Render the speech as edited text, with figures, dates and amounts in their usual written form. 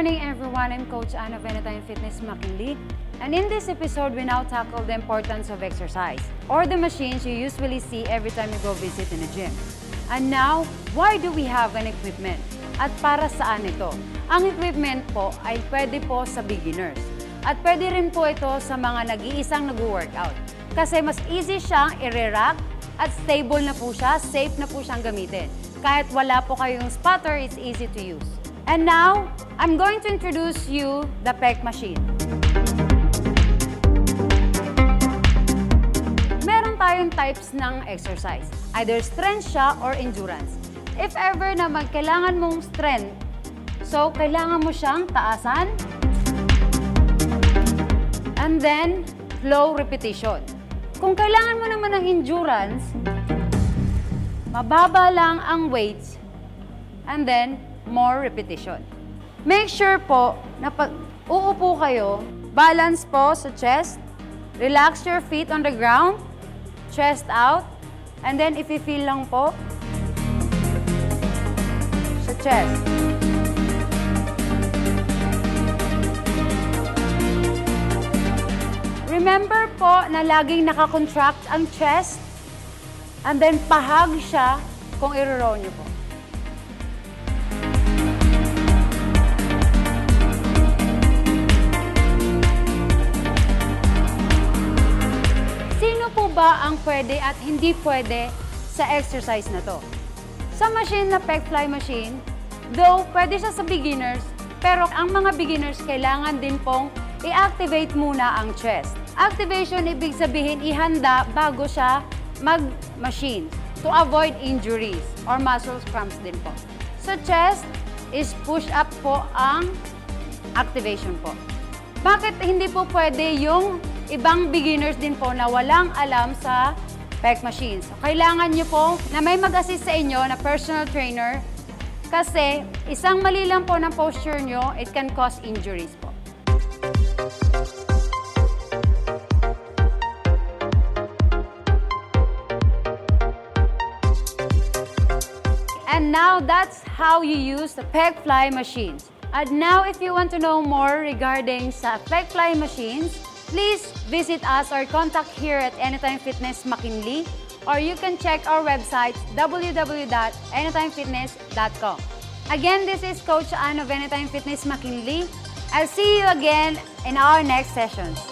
morning, everyone. I'm Coach Anna of Anytime Fitness McKinley. And in this episode, we now tackle the importance of exercise or the machines you usually see every time you go visit in a gym. And now, why do we have an equipment? At para saan ito? Ang equipment po ay pwede po sa beginners. At pwede rin po ito sa mga nag-iisang nag-workout. Kasi mas easy siyang i-rack at stable na po siya, safe na po siyang gamitin. Kahit wala po kayong spotter, it's easy to use. And now, I'm going to introduce you the pec machine. Meron tayong types ng exercise. Either strength siya or endurance. If ever na kailangan mong strength, so kailangan mo siyang taasan. And then, low repetition. Kung kailangan mo naman ng endurance, mababa lang ang weights. And then, more repetition. Make sure po na pag uupo kayo, balance po sa chest, relax your feet on the ground, chest out, and then if you feel lang po sa chest. Remember po na laging nakakontract ang chest, and then pahag siya kung i-roll nyo po. Sino po ba ang pwede at hindi pwede sa exercise na to? Sa machine na pec fly machine, though pwede siya sa beginners, pero ang mga beginners kailangan din pong i-activate muna ang chest. Activation, ibig sabihin ihanda bago siya mag-machine to avoid injuries or muscle cramps din po. Sa chest is push up po ang activation po. Bakit hindi po pwede yung ibang beginners din po na walang alam sa pec machines? So, kailangan nyo po na may mag-assist sa inyo na personal trainer kasi isang mali lang po ng posture nyo, it can cause injuries po. And now, that's how you use the pec fly machines. And now, if you want to know more regarding sa pec fly machines, please visit us or contact here at Anytime Fitness McKinley, or you can check our website www.anytimefitness.com. Again, this is Coach Ann of Anytime Fitness McKinley. I'll see you again in our next sessions.